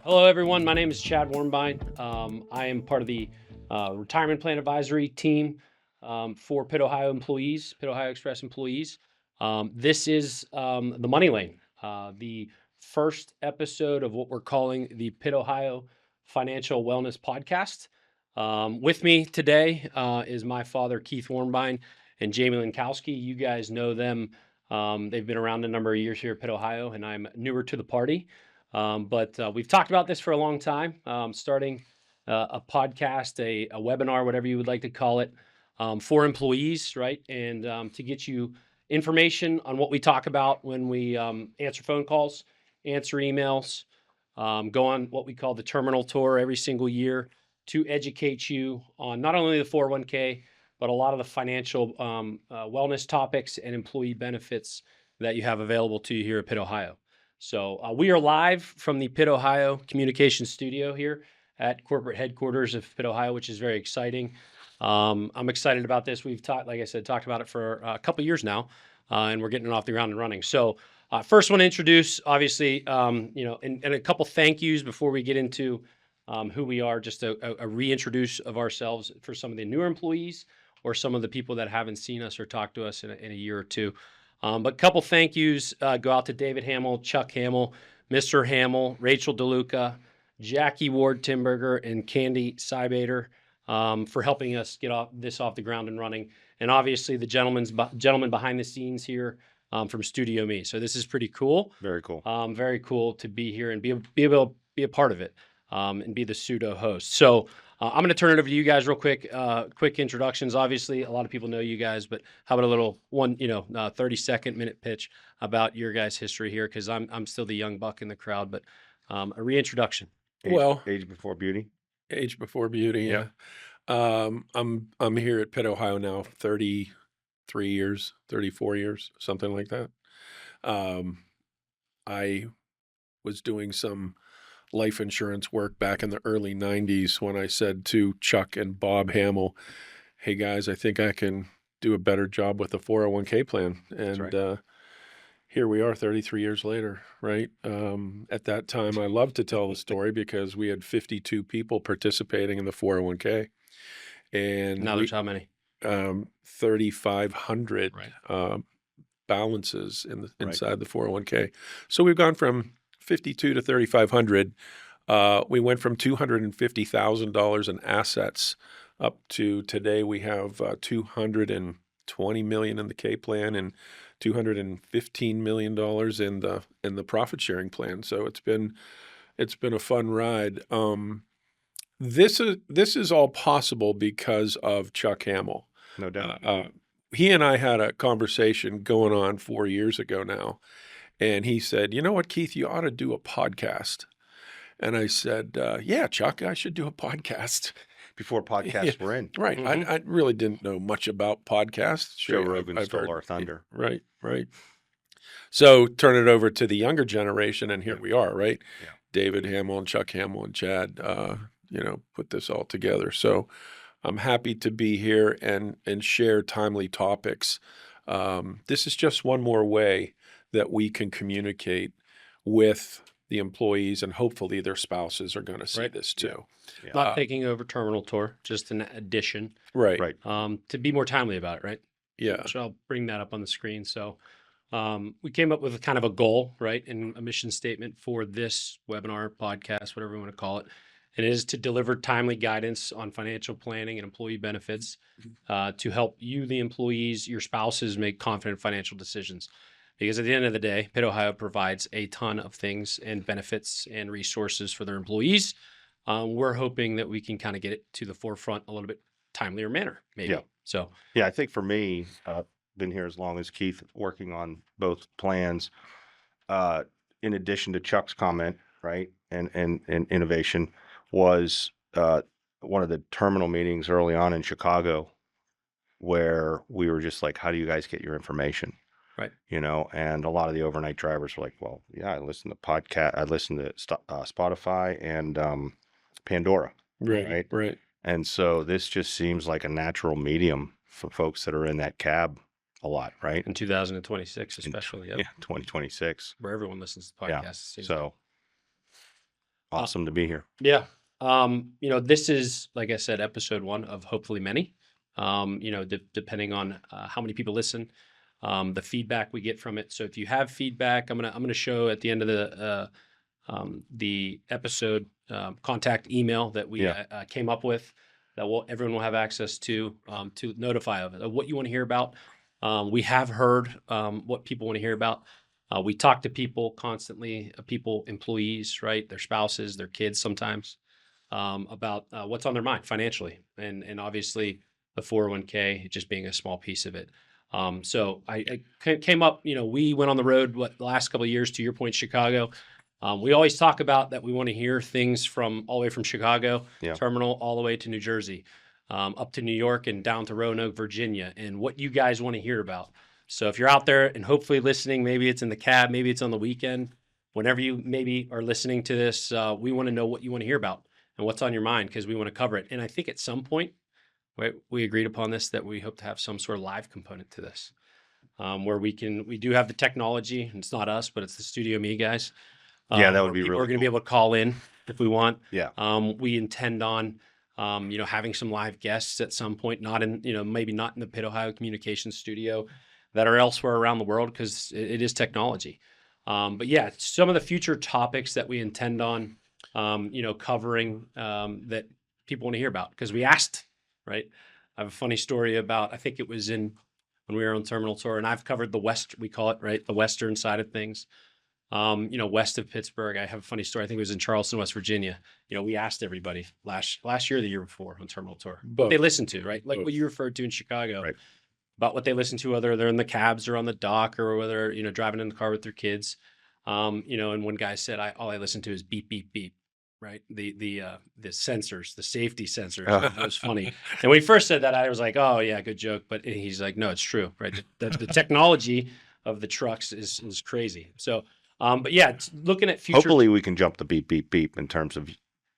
Hello, everyone. My name is Chad Warmbine. I am part of the retirement plan advisory team for PITT OHIO employees, PITT OHIO Express employees. This is the Money Lane, the first episode of what we're calling the PITT OHIO Financial Wellness Podcast. With me today is my father, Keith Warmbine, and Jamie Lankowski. You guys know them. They've been around a number of years here at PITT OHIO, and I'm newer to the party. But we've talked about this for a long time, starting a podcast, a webinar, whatever you would like to call it, for employees, right? And to get you information on what we talk about when we answer phone calls, answer emails, go on what we call the terminal tour every single year to educate you on not only the 401k, but a lot of the financial wellness topics and employee benefits that you have available to you here at PITT OHIO. So we are live from the PITT OHIO Communications Studio here at corporate headquarters of PITT OHIO, which is very exciting. I'm excited about this. We've talked about it for a couple of years now, and we're getting it off the ground and running. So first want to introduce, obviously, and a couple thank yous before we get into who we are, just a reintroduce of ourselves for some of the newer employees or some of the people that haven't seen us or talked to us in a year or two. But a couple thank yous go out to David Hamill, Chuck Hamill, Mr. Hamill, Rachel DeLuca, Jackie Ward Timberger, and Candy Sybater for helping us get this off the ground and running. And obviously the gentleman behind the scenes here from Studio Me. So this is pretty cool. Very cool. Very cool to be here and be able to be a part of it and be the pseudo host. So I'm going to turn it over to you guys real quick. Quick introductions. Obviously, a lot of people know you guys, but how about a little 30-second minute pitch about your guys' history here? Because I'm still the young buck in the crowd, but a reintroduction. Age before beauty. Age before beauty. Yeah. I'm here at PITT OHIO now, 33 years, 34 years, something like that. I was doing some life insurance work back in the early 90s when I said to Chuck and Bob Hamill, hey guys, I think I can do a better job with the 401k plan. And right. Here we are 33 years later, right? At that time, I love to tell the story because we had 52 people participating in the 401k. And now there's how many? 3,500 Right. Balances inside the 401k. So we've gone from 52 to 3,500. We went from $250,000 in assets up to today we have $220 million in the K plan and $215 million in the profit sharing plan. So it's been a fun ride. This is all possible because of Chuck Hamill. No doubt. He and I had a conversation going on 4 years ago now. And he said, you know what, Keith, you ought to do a podcast. And I said, yeah, Chuck, I should do a podcast. Before podcasts were in. Right. Mm-hmm. I really didn't know much about podcasts. Joe Rogan stole our thunder. Right. So turn it over to the younger generation, and here we are, right? Yeah. David Hamill and Chuck Hamill and Chad, put this all together. So I'm happy to be here and share timely topics. This is just one more way that we can communicate with the employees, and hopefully their spouses are going to see this too. Yeah. Not taking over terminal tour, just an addition. Right. To be more timely about it, right? Yeah. So I'll bring that up on the screen. So we came up with kind of a goal, right, and a mission statement for this webinar, podcast, whatever you want to call it. And it is to deliver timely guidance on financial planning and employee benefits to help you, the employees, your spouses make confident financial decisions. Because at the end of the day, PITT OHIO provides a ton of things and benefits and resources for their employees. We're hoping that we can kind of get it to the forefront a little bit timelier manner, maybe. Yeah. So yeah, I think for me, been here as long as Keith, working on both plans. In addition to Chuck's comment, right, and innovation was one of the terminal meetings early on in Chicago, where we were just like, how do you guys get your information? Right. And a lot of the overnight drivers were like, well, yeah, I listen to podcast, I listen to Spotify and Pandora. Right. And so this just seems like a natural medium for folks that are in that cab a lot, right? In 2026, especially. Yeah, 2026. Where everyone listens to Yeah. podcasts. So Awesome to be here. Yeah. This is, like I said, episode 1 of hopefully many. Depending on how many people listen, the feedback we get from it. So if you have feedback, I'm gonna show at the end of the episode contact email that we Yeah. came up with that everyone will have access to notify of what you want to hear about. We have heard what people want to hear about. We talk to people constantly, employees, right? Their spouses, their kids sometimes, about what's on their mind financially. And obviously the 401k just being a small piece of it. So I came up, we went on the road, the last couple of years, to your point, Chicago. We always talk about that we want to hear things from all the way from Chicago Yeah. terminal all the way to New Jersey, up to New York and down to Roanoke, Virginia, and what you guys want to hear about. So if you're out there and hopefully listening, maybe it's in the cab, maybe it's on the weekend, whenever you maybe are listening to this, we want to know what you want to hear about and what's on your mind, because we want to cover it. And I think at some point, right, we agreed upon this, that we hope to have some sort of live component to this, where we do have the technology, and it's not us, but it's the Studio Me guys. Yeah, that would where be people really are going to be able to call in if we want. Yeah. We intend on, having some live guests at some point, not in, maybe not in the PITT Ohio Communications Studio, that are elsewhere around the world, because it is technology. But yeah, some of the future topics that we intend on, covering, that people want to hear about, because we asked, right? I have a funny story about, I think it was when we were on terminal tour, and I've covered the West, we call it, right? The Western side of things. West of Pittsburgh. I have a funny story. I think it was in Charleston, West Virginia. We asked everybody last year or the year before on terminal tour what they listened to, right? Like what you referred to in Chicago, Right. about what they listen to, whether they're in the cabs or on the dock, or whether, driving in the car with their kids. And one guy said, all I listen to is beep, beep, beep, right? The sensors, the safety sensors. It was funny. And when he first said that, I was like, oh yeah, good joke. But he's like, no, it's true, right? The technology of the trucks is crazy. So, but yeah, looking at future. Hopefully we can jump the beep, beep, beep in terms of,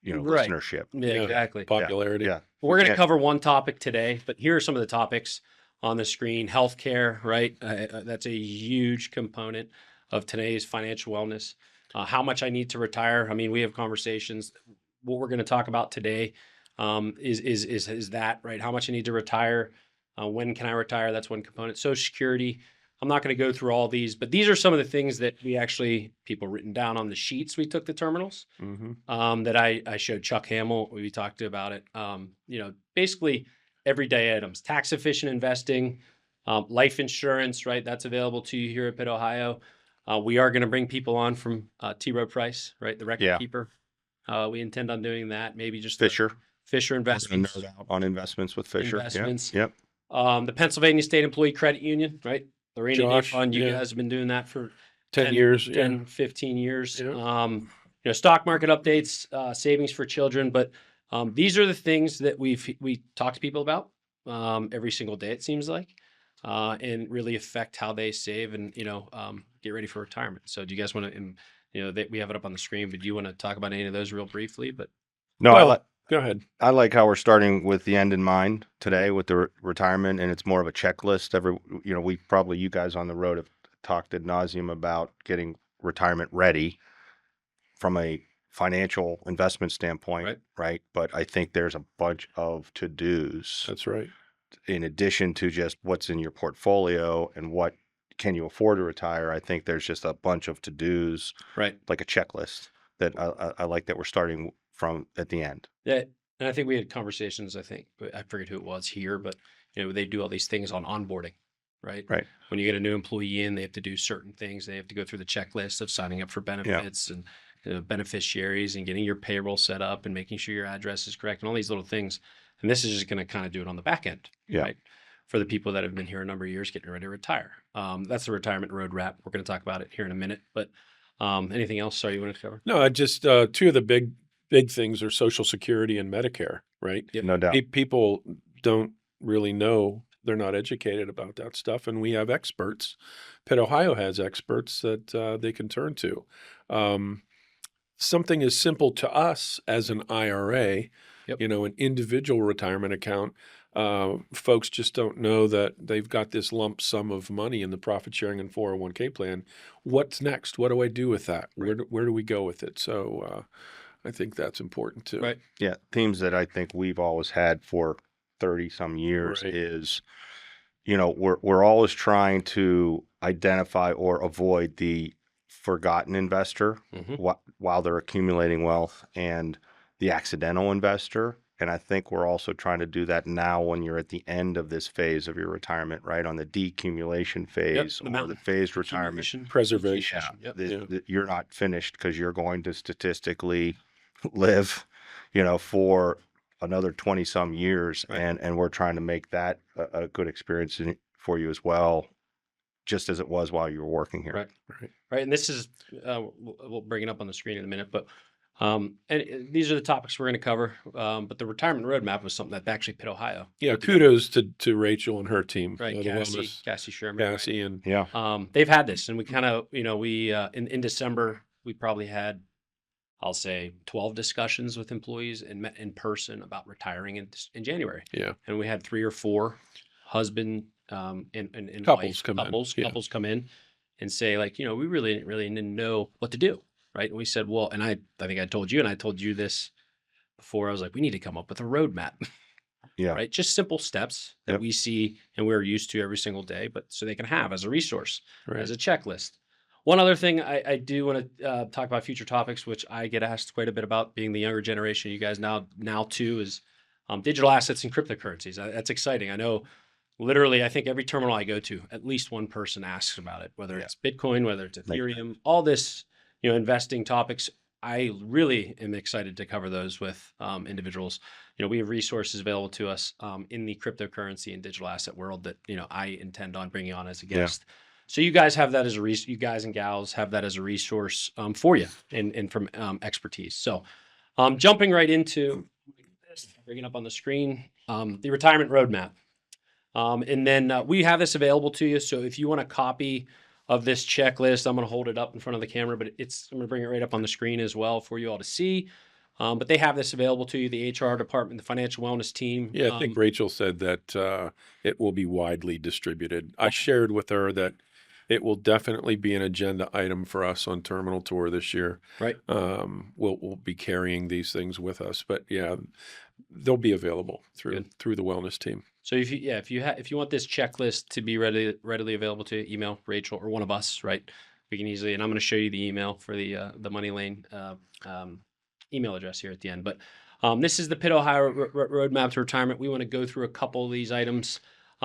Right. listenership. Yeah, exactly. Popularity. Yeah. We're going to Yeah. cover one topic today, but here are some of the topics on the screen. Healthcare, right? That's a huge component of today's financial wellness. How much I need to retire. I mean, we have conversations. What we're going to talk about today is that, right? How much I need to retire. When can I retire? That's one component. Social Security. I'm not going to go through all these, but these are some of the things that people written down on the sheets we took the terminals, that I showed Chuck Hamill. We talked about it. Basically everyday items, tax efficient investing, life insurance, right? That's available to you here at PITT Ohio. We are going to bring people on from T. Rowe Price, right? The record Yeah. keeper. We intend on doing that. Maybe just Fisher. Fisher We're gonna Investments. nerd out on investments with Fisher. Investments. Yep. The Pennsylvania State Employee Credit Union, right? The rainy day Josh, fund. You yeah. guys have been doing that for 10 years. 10, 15 years. Yeah. Stock market updates, savings for children. But these are the things that we talk to people about every single day, it seems like, and really affect how they save and, get ready for retirement. So do you guys want to, we have it up on the screen, but do you want to talk about any of those real briefly? But No, Well, go ahead. I like how we're starting with the end in mind today with the retirement, and it's more of a checklist. You guys on the road have talked ad nauseum about getting retirement ready from a financial investment standpoint, right? But I think there's a bunch of to-dos That's right. in addition to just what's in your portfolio and what can you afford to retire. I think there's just a bunch of to-dos, right. like a checklist that I like that we're starting from at the end. Yeah, and I think we had conversations. I forget who it was here, but they do all these things on onboarding, right? Right. When you get a new employee in, they have to do certain things. They have to go through the checklist of signing up for benefits and beneficiaries and getting your payroll set up and making sure your address is correct and all these little things. And this is just going to kind of do it on the back end, right? For the people that have been here a number of years, getting ready to retire. That's the retirement roadmap. We're going to talk about it here in a minute. But anything else? Sorry, you wanted to cover? No, I just two of the big things are Social Security and Medicare, right? Yep. No doubt. People don't really know. They're not educated about that stuff, and we have experts. PITT Ohio has experts that they can turn to. Something as simple to us as an IRA, an individual retirement account. Folks just don't know that they've got this lump sum of money in the profit sharing and 401k plan. What's next? What do I do with that? Where do we go with it? So I think that's important too. Right. Yeah, themes that I think we've always had for 30 some years Right. is, we're always trying to identify or avoid the forgotten investor Mhm. while they're accumulating wealth and the accidental investor. And I think we're also trying to do that now when you're at the end of this phase of your retirement, right? On the decumulation phase The or the mountain phased retirement. accumulation, Preservation. Yeah, Yep. Yeah. you're not finished because you're going to statistically live, for another 20 some years. Right. And we're trying to make that a good experience for you as well, just as it was while you were working here. Right. Right. Right. And this is, we'll bring it up on the screen in a minute, but these are the topics we're going to cover. But the retirement roadmap was something that actually Pitt, Ohio. Yeah. put together. Kudos to Rachel and her team. Right. The wellness, Cassie Sherman. Right? Cassie, and Yeah. They've had this, and we kind of, we in December we probably had, I'll say, 12 discussions with employees and met in person about retiring in January. yeah, And we had 3 or 4 husband and couples wife come in. couples Yeah. couples come in and say, like, we really didn't know what to do, right? And we said, well, and I think I told you, and I told you this before. I was like, we need to come up with a roadmap. Yeah. Right? Just simple steps that Yep. we see and we're used to every single day, but so they can have as a resource, Right. as a checklist. One other thing I do want to talk about future topics, which I get asked quite a bit about, being the younger generation. You guys now too, is digital assets and cryptocurrencies. That's exciting. I know, literally, I think every terminal I go to, at least one person asks about it, whether Yeah. it's Bitcoin, whether it's Like- Ethereum, all this, investing topics. I really am excited to cover those with individuals. We have resources available to us in the cryptocurrency and digital asset world that I intend on bringing on as a Yeah. guest. So you guys have that as a you guys and gals have that as a resource for you and from expertise. So jumping right into this, bringing up on the screen the retirement roadmap. And then we have this available to you. So if you want a copy of this checklist, I'm going to hold it up in front of the camera, but I'm going to bring it right up on the screen as well for you all to see. But they have this available to you, the HR department, the financial wellness team. Yeah, I think Rachel said that it will be widely distributed. I shared with her that it will definitely be an agenda item for us on Terminal Tour this year. Right. We'll be carrying these things with us, but yeah, they'll be available through the wellness team. So if you want this checklist to be readily available to you, email Rachel or one of us, right? We can easily, and I'm going to show you the email for the Money Lane email address here at the end. But this is the Pitt, Ohio roadmap to retirement. We want to go through a couple of these items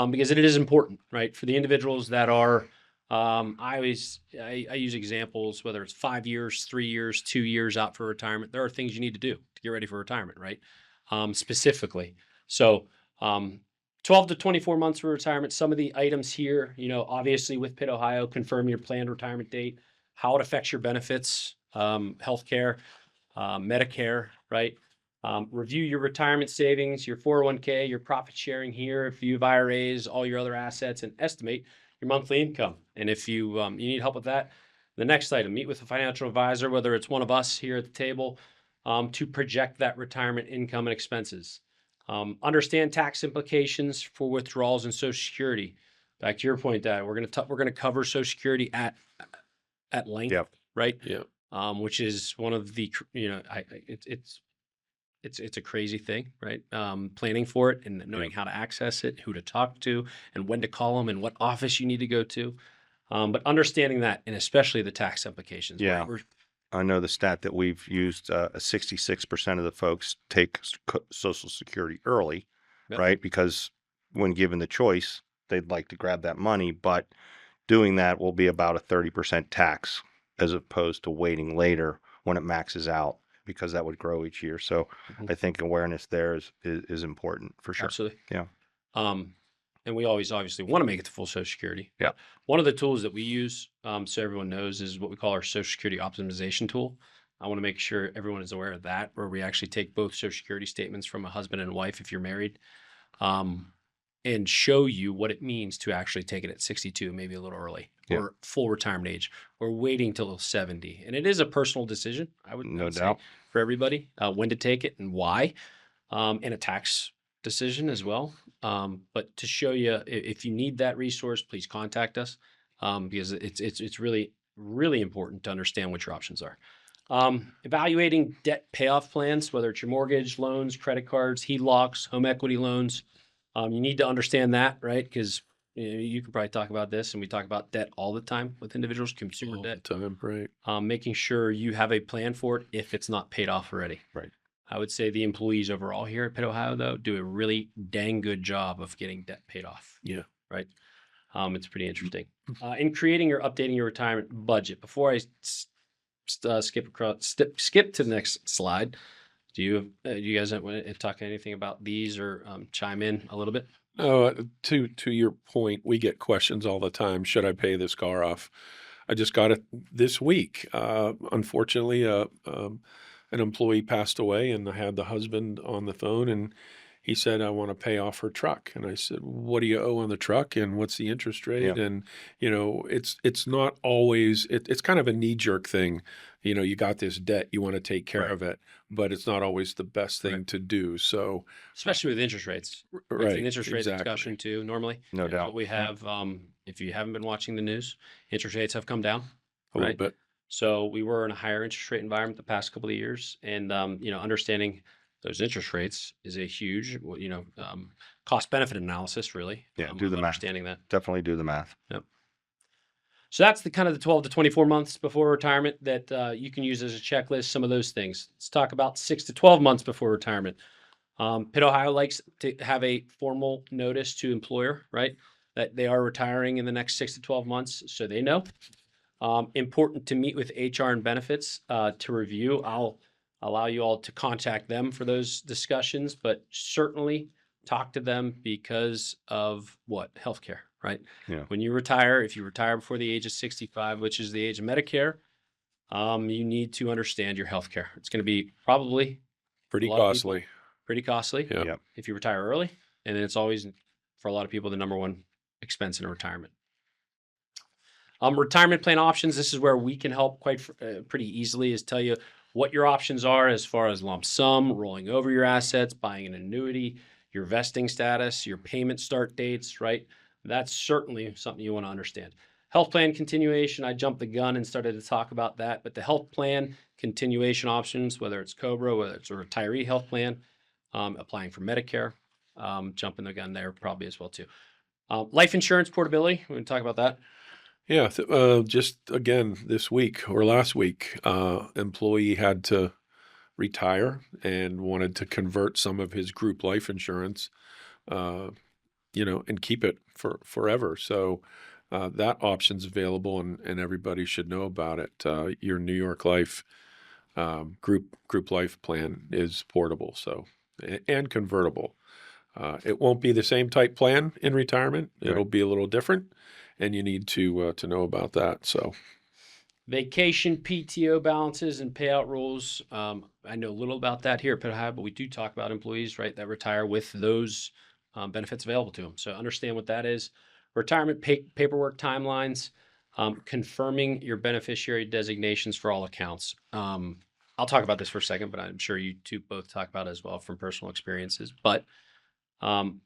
because it is important, right? For the individuals that are, I use examples, whether it's 5 years, 3 years, 2 years out for retirement. There are things you need to do to get ready for retirement, right? Specifically. So 12 to 24 months for retirement. Some of the items here, obviously with Pitt, Ohio, confirm your planned retirement date, how it affects your benefits, healthcare, Medicare, right? Review your retirement savings, your 401k, your profit sharing here, if you have IRAs, all your other assets, and estimate your monthly income. And if you need help with that, the next item, meet with a financial advisor, whether it's one of us here at the table, to project that retirement income and expenses. Understand tax implications for withdrawals and Social Security. Back to your point, Dad, we're gonna cover Social Security at length, Yep. right? Yeah. Which is one of the it's a crazy thing, right? Planning for it and knowing how to access it, who to talk to, and when to call them, and what office you need to go to. But understanding that, and especially the tax implications. Yeah. Right? I know the stat that we've used, 66% of the folks take Social Security early, Yep. right? Because when given the choice, they'd like to grab that money, but doing that will be about a 30% tax as opposed to waiting later when it maxes out, because that would grow each year. So I think awareness there is important for sure. Absolutely. Yeah. And we always obviously want to make it to full Social Security. Yeah. One of the tools that we use, so everyone knows, is what we call our Social Security optimization tool. I want to make sure everyone is aware of that, where we actually take both Social Security statements from a husband and wife, if you're married, and show you what it means to actually take it at 62, maybe a little early, or full retirement age, or waiting till 70. And it is a personal decision, I would say, for everybody, when to take it and why, and a tax decision as well. But to show you, if you need that resource, please contact us, because it's really, really important to understand what your options are. Evaluating debt payoff plans, whether it's your mortgage, loans, credit cards, HELOCs, home equity loans. You need to understand that, right? Because you can probably talk about this, and we talk about debt all the time with individuals, consumer All debt. the time, right? Making sure you have a plan for it if it's not paid off already. Right. I would say the employees overall here at PITT OHIO, though, do a really dang good job of getting debt paid off. Yeah. Right. It's pretty interesting. In creating or updating your retirement budget, before I skip to the next slide, do you guys want to talk anything about these or chime in a little bit? To your point, we get questions all the time. Should I pay this car off? I just got it this week. Unfortunately, an employee passed away, and I had the husband on the phone, and he said, "I want to pay off her truck." And I said, "What do you owe on the truck, and what's the interest rate?" Yeah. And it's not always. It's kind of a knee jerk thing. You got this debt, you want to take care Right. of it, but it's not always the best thing Right. to do. So, Especially with interest rates. It's right, an interest rate exactly. discussion too, normally. No But doubt. we have, if you haven't been watching the news, interest rates have come down. A little Right. bit. So we were in a higher interest rate environment the past couple of years, and understanding those interest rates is a huge, cost benefit analysis, really. Yeah, do of the math. understanding that. Definitely do the math. Yep. So that's the kind of the 12 to 24 months before retirement that you can use as a checklist. Some of those things. Let's talk about 6 to 12 months before retirement. PITT OHIO likes to have a formal notice to employer, right, that they are retiring in the next 6 to 12 months, so they know. Important to meet with HR and benefits to review. I'll allow you all to contact them for those discussions, but certainly talk to them because of what? Healthcare, right? Yeah. When you retire, if you retire before the age of 65, which is the age of Medicare, you need to understand your healthcare. It's going to be probably Pretty a lot of people, costly. pretty costly Yeah. Yep. if you retire early. And it's always, for a lot of people, the number one expense in a retirement. Retirement plan options. This is where we can help pretty easily, is tell you what your options are as far as lump sum, rolling over your assets, buying an annuity, your vesting status, your payment start dates, right? That's certainly something you want to understand. Health plan continuation. I jumped the gun and started to talk about that, but the health plan continuation options, whether it's COBRA, whether it's a retiree health plan, applying for Medicare, jumping the gun there probably as well too. Life insurance portability. We're going to talk about that. Yeah, just again this week or last week, employee had to retire and wanted to convert some of his group life insurance, and keep it for forever. So that option's available, and everybody should know about it. Your New York Life group life plan is portable, so and convertible. It won't be the same type plan in retirement. Right. It'll be a little different, and you need to know about that. So, Vacation PTO balances and payout rules. I know a little about that here at PITT OHIO, but we do talk about employees, right, that retire with those benefits available to them. So understand what that is. Retirement paperwork timelines. Confirming your beneficiary designations for all accounts. I'll talk about this for a second, but I'm sure you two both talk about it as well from personal experiences. But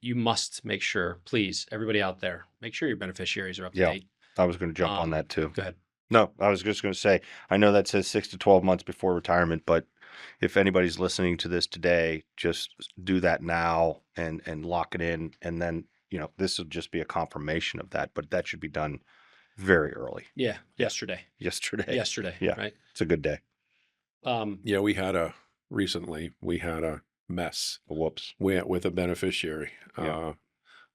you must make sure, please, everybody out there, make sure your beneficiaries are up to Yeah. date. I was going to jump on that too. Go ahead. No, I was just going to say, I know that says 6 to 12 months before retirement, but if anybody's listening to this today, just do that now and lock it in. And then, this will just be a confirmation of that, but that should be done very early. Yeah, yesterday. Yesterday. Yesterday. Yeah. Right. It's a good day. yeah, recently we had a mess Whoops. with a beneficiary. Yeah.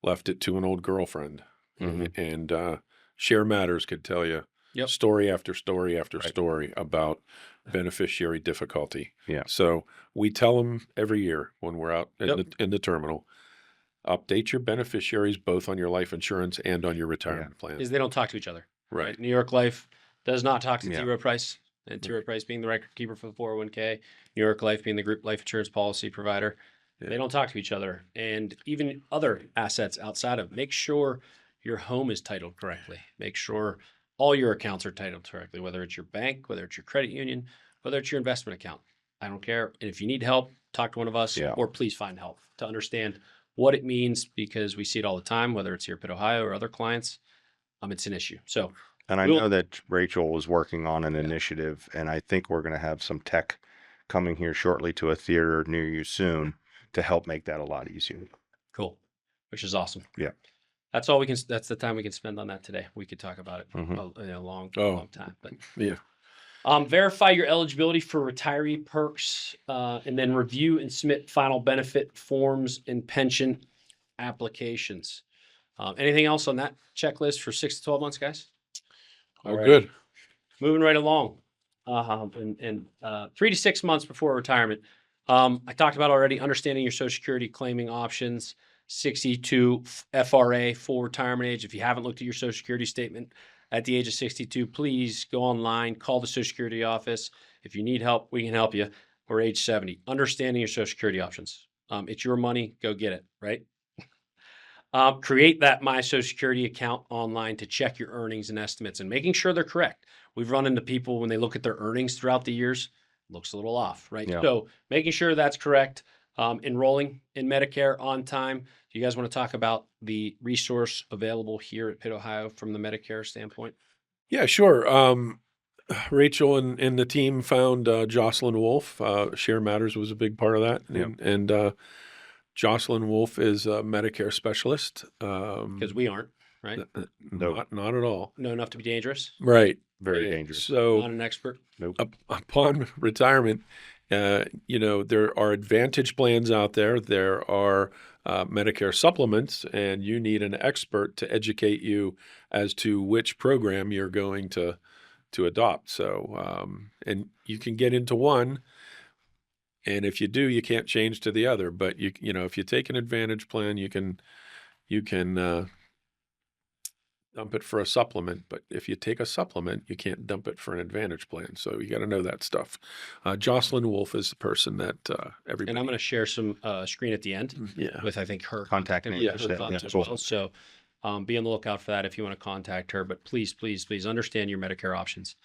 Left it to an old girlfriend, Mhm. and Share Matters could tell you Yep. story after story after Right. story about beneficiary difficulty. Yeah. So we tell them every year when we're out in the terminal, update your beneficiaries both on your life insurance and on your retirement plan. Is they don't talk to each other. Right. New York Life does not talk to Yeah. T. Rowe Price, and T. Rowe Price being the record keeper for the 401k, New York Life being the group life insurance policy provider. Yeah. They don't talk to each other, and even other assets outside of. Make sure your home is titled correctly. Make sure all your accounts are titled correctly, whether it's your bank, whether it's your credit union, whether it's your investment account. I don't care. And if you need help, talk to one of us, Yeah. or please find help to understand what it means, because we see it all the time, whether it's here at PITT OHIO or other clients. It's an issue. So And I We'll- know that Rachel was working on an initiative, and I think we're going to have some tech coming here shortly to a theater near you soon to help make that a lot easier. Cool, which is awesome. Yeah. That's all we can. That's the time we can spend on that today. We could talk about it Mhm. in a long, Oh. long time. But Yeah. verify your eligibility for retiree perks, and then review and submit final benefit forms and pension applications. Anything else on that checklist for 6 to 12 months, guys? Oh, Alrighty. good. Moving right along. And 3 to 6 months before retirement. I talked about already understanding your Social Security claiming options, 62 FRA, full retirement age. If you haven't looked at your Social Security statement at the age of 62, please go online, call the Social Security office. If you need help, we can help you. Or age 70. Understanding your Social Security options. It's your money. Go get it, right? Create that My Social Security account online to check your earnings and estimates and making sure they're correct. We've run into people when they look at their earnings throughout the years, looks a little off, right? Yeah. So making sure that's correct. Enrolling in Medicare on time. Do you guys want to talk about the resource available here at Pitt, Ohio from the Medicare standpoint? Yeah, sure. Rachel and the team found Jocelyn Wolf. Share Matters was a big part of that. Yep. And Jocelyn Wolf is a Medicare specialist. Because we aren't, right? Nope. Not at all. Know enough to be dangerous. Right. Very Right. dangerous. So Not an expert. Nope. upon retirement, there are Advantage plans out there. There are Medicare supplements, and you need an expert to educate you as to which program you're going to adopt. So, and you can get into one, and if you do, you can't change to the other. But if you take an Advantage plan, you can dump it for a supplement, but if you take a supplement, you can't dump it for an Advantage plan. So you got to know that stuff. Jocelyn Wolf is the person that everybody. And I'm going to share some screen at the end Yeah. with, I think, her Contact information Yeah, as yeah, as cool. well. So be on the lookout for that if you want to contact her. But please, please, please understand your Medicare options.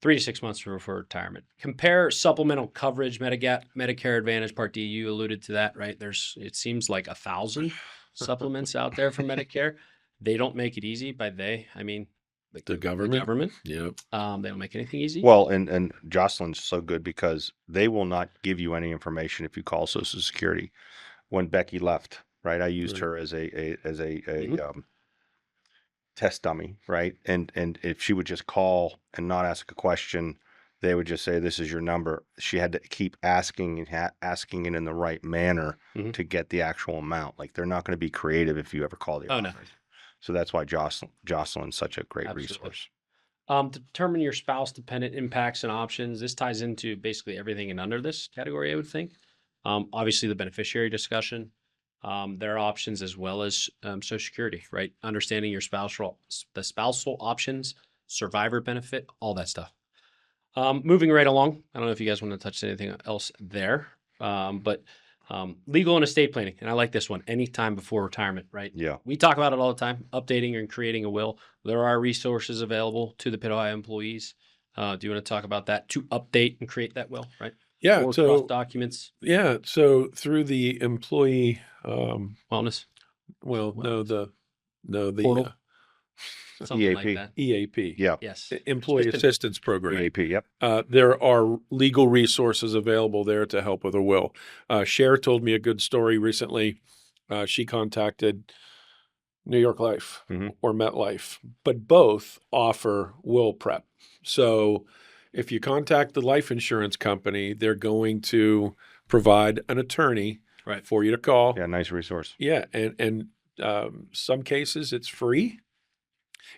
3 to 6 months for retirement. Compare supplemental coverage, Medicare Advantage Part D. You alluded to that, right? It seems like 1,000 supplements out there for Medicare. They don't make it easy. By they, I mean The government. The government. Yep. They don't make anything easy. Well, and Jocelyn's so good because they will not give you any information if you call Social Security. When Becky left, right, I used Right. her as a Mhm. test dummy, right? And if she would just call and not ask a question, they would just say, "This is your number." She had to keep asking and asking it in the right manner Mhm. to get the actual amount. Like they're not going to be creative if you ever call the Oh, no. office. So that's why Jocelyn's such a great Absolutely. resource. Determine your spouse dependent impacts and options. This ties into basically everything and under this category, I would think. Obviously, the beneficiary discussion, their options as well as Social Security, right? Understanding the spousal options, survivor benefit, all that stuff. Moving right along. I don't know if you guys want to touch anything else there, but legal and estate planning, and I like this one. Anytime before retirement, right? Yeah. We talk about it all the time. Updating and creating a will. There are resources available to the Pitt Ohio employees. Do you want to talk about that to update and create that will? Right. Yeah. Or So cross documents, yeah. So through the employee, wellness, the Portal? something like EAP. that. EAP. Yeah. Yes. Employee Assistant. Assistance Program. EAP. Yep. There are legal resources available there to help with a will. Cher told me a good story recently. She contacted New York Life Mhm. or MetLife, but both offer will prep. So if you contact the life insurance company, they're going to provide an attorney Right. for you to call. Yeah. Nice resource. Yeah, and some cases it's free.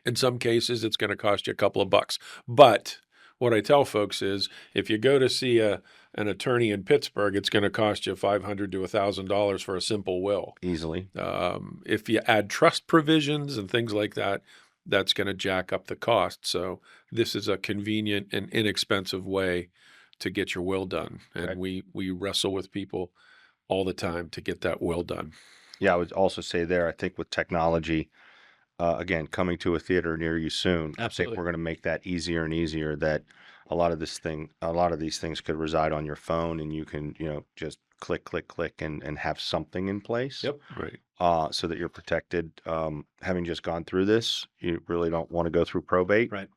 In some cases, it's going to cost you a couple of bucks. But what I tell folks is, if you go to see an attorney in Pittsburgh, it's going to cost you $500 to $1,000 for a simple will. Easily. If you add trust provisions and things like that, that's going to jack up the cost. So this is a convenient and inexpensive way to get your will done. And Right. we wrestle with people all the time to get that will done. Yeah. I would also say there, I think with technology, again, coming to a theater near you soon, I Absolutely. think we're going to make that easier and easier that a lot of these things could reside on your phone and you can, just click, click, click and have something in place. Yep. Right. so that you're protected. Having just gone through this, you really don't want to go through probate. Right.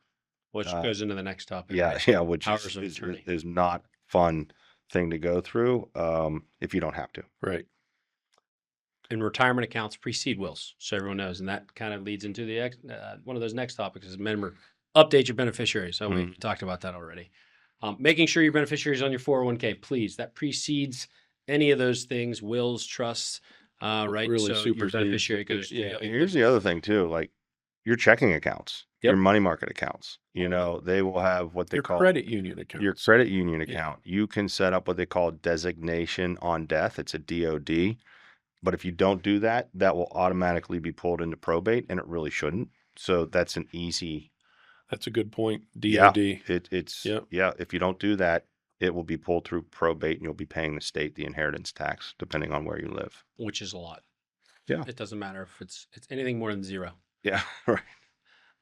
Which Uh, goes into the next topic. Yeah, right? yeah, which Powers of is attorney. is not fun thing to go through if you don't have to. Right. And retirement accounts precede wills, so everyone knows. And that kind of leads into the one of those next topics is remember, update your beneficiaries. So we talked about that already. Making sure your beneficiaries on your 401k, please. That precedes any of those things, wills, trusts, right? Really so your supersedes beneficiary it. goes. Yeah. And here's the other thing too, like your checking accounts, your Yep. money market accounts, they will have what they Your call credit union account. your credit union Yeah. account. You can set up what they call designation on death. It's a DOD. But if you don't do that, that will automatically be pulled into probate, and it really shouldn't. So that's an easy. That's a good point. Yeah, DOD. it's Yep. yeah. If you don't do that, it will be pulled through probate, and you'll be paying the state the inheritance tax, depending on where you live. Which is a lot. Yeah. It doesn't matter if it's anything more than zero. Yeah, right.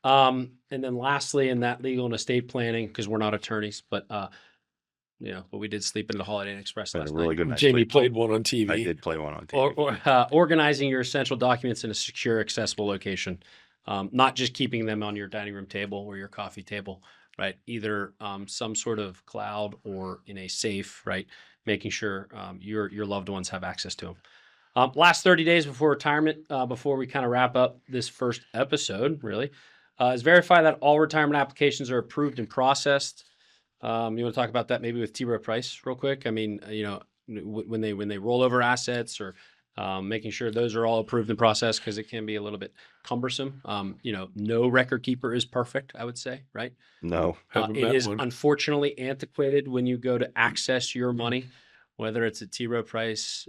And then lastly, in that legal and estate planning, because we're not attorneys, but but we did sleep in the Holiday Inn Express Had a last really night. good night. Jamie played one on TV. I did play one on TV. Organizing your essential documents in a secure, accessible location, not just keeping them on your dining room table or your coffee table, right? Either some sort of cloud or in a safe, right? Making sure your loved ones have access to them. Last 30 days before retirement, before we kind of wrap up this first episode, really, is verify that all retirement applications are approved and processed. You want to talk about that maybe with T. Rowe Price real quick? I mean, when they roll over assets or making sure those are all approved and processed because it can be a little bit cumbersome. No record keeper is perfect, I would say, right? No. Haven't It met is one. unfortunately antiquated when you go to access your money, whether it's a T. Rowe Price,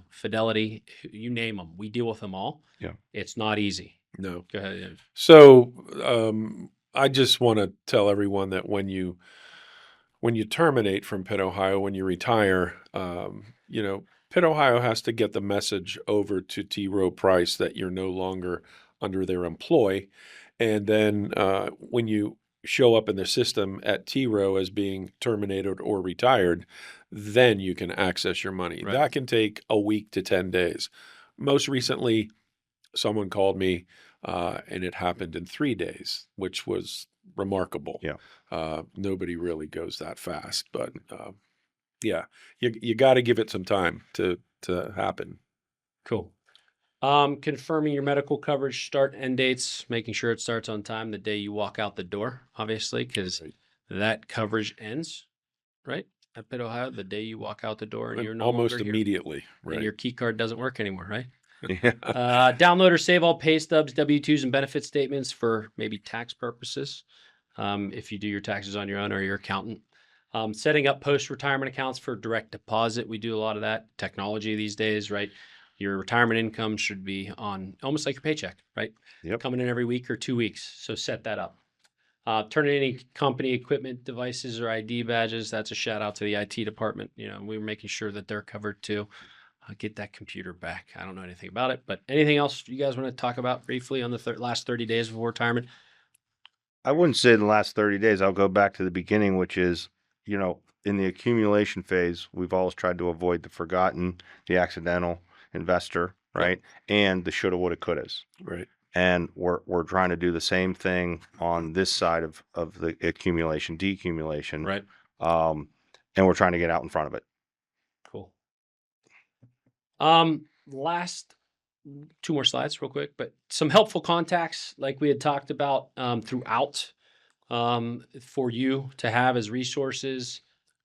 Fidelity, you name them. We deal with them all. Yeah. It's not easy. No. Go ahead. So I just want to tell everyone that when you terminate from PITT Ohio, when you retire, PITT Ohio has to get the message over to T. Rowe Price that you're no longer under their employ. And then when you show up in the system at T. Rowe as being terminated or retired, then you can access your money. Right. That can take a week to 10 days. Most recently, someone called me and it happened in 3 days, which was remarkable. Yeah. Nobody really goes that fast, but yeah, you got to give it some time to happen. Cool. Confirming your medical coverage start and end dates, making sure it starts on time the day you walk out the door, obviously, because Right. that coverage ends, right? At PITT Ohio, the day you walk out the door and And you're no almost longer here, immediately, and right? your key card doesn't work anymore, right? Yeah. Download or save all pay stubs, W-2s, and benefit statements for maybe tax purposes. If you do your taxes on your own or your accountant. Setting up post-retirement accounts for direct deposit. We do a lot of that. Technology these days, right? Your retirement income should be on almost like your paycheck, right? Yep. Coming in every week or 2 weeks. So set that up. Turn in any company equipment, devices, or ID badges. That's a shout out to the IT department. We're making sure that they're covered too. Get that computer back. I don't know anything about it, but anything else you guys want to talk about briefly on the last 30 days before retirement? I wouldn't say the last 30 days. I'll go back to the beginning, which is, in the accumulation phase, we've always tried to avoid the forgotten, the accidental investor, right? And the shoulda, woulda, couldas. Right. And we're trying to do the same thing on this side of the accumulation, decumulation. Right. And we're trying to get out in front of it. Cool. Last 2 more slides real quick, but some helpful contacts like we had talked about throughout for you to have as resources.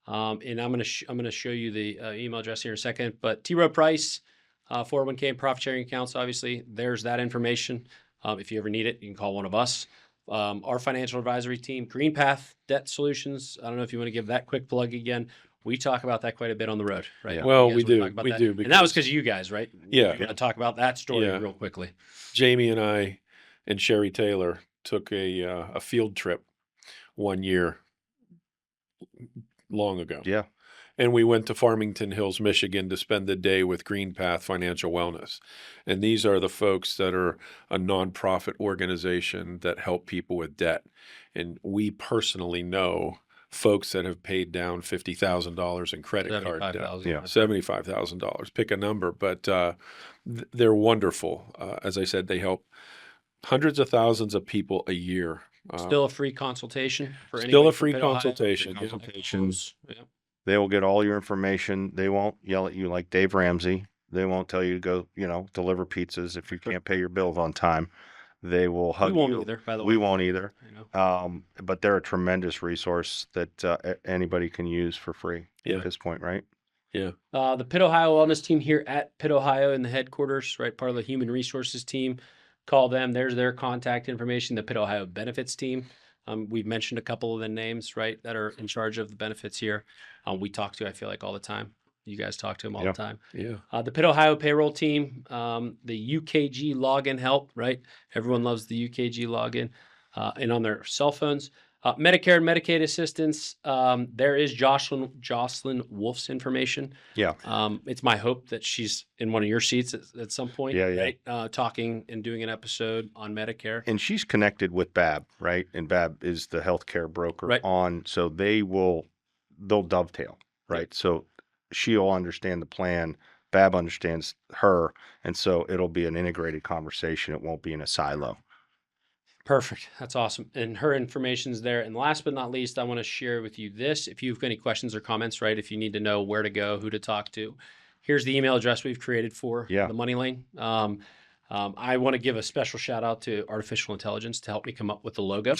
And I'm gonna show you the email address here in a second. But T. Rowe Price, 401k and profit sharing accounts. Obviously, there's that information. If you ever need it, you can call one of us. Our financial advisory team, Green Path Debt Solutions. I don't know if you want to give that quick plug again. We talk about that quite a bit on the road, right? Yeah. Well, You guys we wanna do. talk about We that? do. And that was because of you guys, right? Yeah. We're gonna talk about that story Yeah. real quickly. Jamie and I and Sherry Taylor took a field trip one year long ago. Yeah. And we went to Farmington Hills, Michigan to spend the day with Green Path Financial Wellness. And these are the folks that are a nonprofit organization that help people with debt. And we personally know folks that have paid down $50,000 in credit card debt. 75,000. Yeah. $75,000, pick a number, but they're wonderful. As I said, they help hundreds of thousands of people a year. Still a free consultation for Still anybody a from free Pitt, Ohio. consultation. Free Yeah. consultations. Yeah. They will get all your information. They won't yell at you like Dave Ramsey. They won't tell you to go, deliver pizzas if you can't pay your bills on time. They will hug We won't you. either, by the way. We won't either. You know. But they're a tremendous resource that anybody can use for free Yeah. at this point, right? Yeah. The Pitt Ohio Wellness team here at Pitt Ohio in the headquarters, right? Part of the human resources team. Call them. There's their contact information. The Pitt Ohio benefits team. We've mentioned a couple of the names, right, that are in charge of the benefits here. We talk to, I feel like, all the time. You guys talk to them all Yeah. the time. Yeah. The Pitt Ohio payroll team, the UKG login help, right? Everyone loves the UKG login and on their cell phones. Medicare and Medicaid assistance. There is Jocelyn Wolf's information. Yeah. It's my hope that she's in one of your seats at some point, Yeah, yeah. right? Talking and doing an episode on Medicare. And she's connected with BAB, right? And BAB is the healthcare broker Right. so they'll dovetail, right? So she'll understand the plan. BAB understands her. And so it'll be an integrated conversation. It won't be in a silo. Perfect. That's awesome. And her information's there. And last but not least, I want to share with you this. If you've got any questions or comments, right? If you need to know where to go, who to talk to, here's the email address we've created for the Money Lane. I want to give a special shout out to artificial intelligence to help me come up with the logo.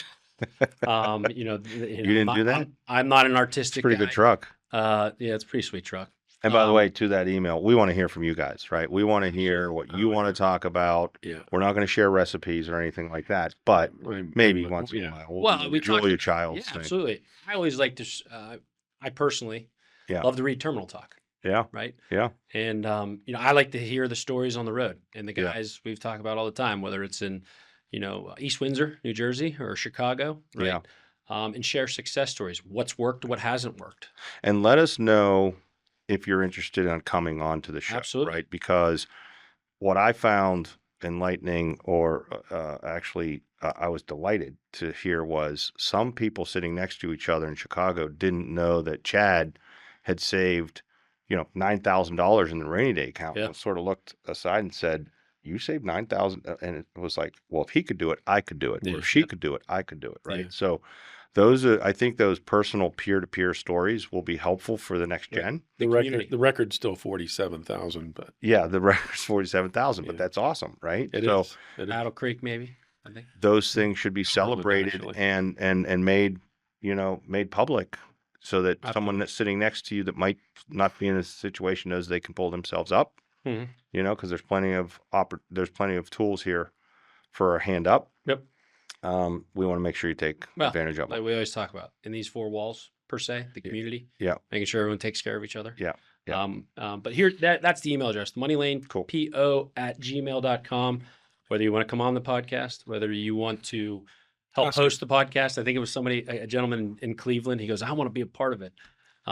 You didn't do that? I'm not an artistic Pretty guy. good truck. Yeah, it's a pretty sweet truck. And by the way, to that email, we want to hear from you guys, right? We want to hear what you want to talk about. Yeah. We're not going to share recipes or anything like that, but maybe once in a while. Well, do we the talked- Julia Childs Yeah, thing. absolutely. I always like to. I personally Yeah. love to read Terminal Talk. Yeah. Right. Yeah. And I like to hear the stories on the road and the Yeah. guys we've talked about all the time, whether it's in, East Windsor, New Jersey, or Chicago, right? Yeah. And share success stories. What's worked, what hasn't worked. And let us know if you're interested in coming on to the show, Absolutely. right? Because what I found enlightening, or I was delighted to hear, was some people sitting next to each other in Chicago didn't know that Chad had saved, $9,000 in the rainy day account. Yeah. And sort of looked aside and said, "You saved 9,000," and it was like, well, if he could do it, I could do it. Yeah. Or if she could do it, I could do it, right? Yeah. So I think those personal peer-to-peer stories will be helpful for the next Yeah. gen. The record's still 47,000, but Yeah, the record's 47,000, but Yeah. that's awesome, right? it So is. It is. Battle Creek, maybe. I think. those things should be celebrated actually. and made, made public, so that someone that's sitting next to you that might not be in a situation knows they can pull themselves up. Mhm. Because there's plenty of tools here for a hand up. Yep. We want to make sure you take advantage of Like it. we always talk about in these four walls, per se, the community. Yeah. Making sure everyone takes care of each other. Yeah. Yeah. But here, that's the email address, the Money Lane, Cool. PO@gmail.com. Whether you want to come on the podcast, whether you want to help Awesome. host the podcast. I think it was a gentleman in Cleveland. He goes, I want to be a part of it.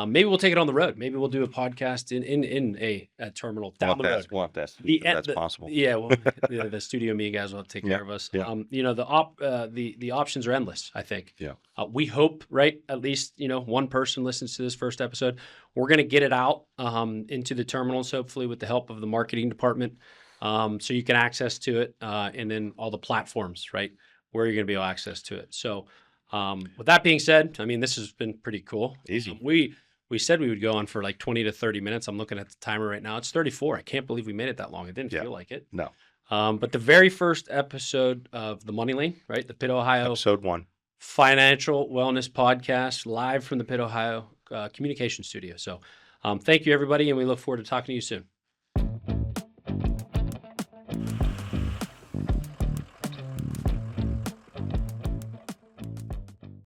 Maybe we'll take it on the road. Maybe we'll do a podcast in a terminal down the road. We'll have to ask The- if that's the- possible. Yeah, well, the studio me guys will take care of us. Yeah. The options are endless, I think. Yeah. We hope, right? At least, one person listens to this first episode. We're going to get it out into the terminals, hopefully with the help of the marketing department. So you can access to it and then all the platforms, right? Where you're going to be able to access to it. So with that being said, this has been pretty cool. Easy. We said we would go on for like 20 to 30 minutes. I'm looking at the timer right now. It's 34. I can't believe we made it that long. It didn't Yeah. feel like it. No. But the very first episode of the Money Lane, right? The Pitt Ohio Episode 1. Financial Wellness Podcast, live from the Pitt Ohio Communication Studio. So thank you, everybody, and we look forward to talking to you soon.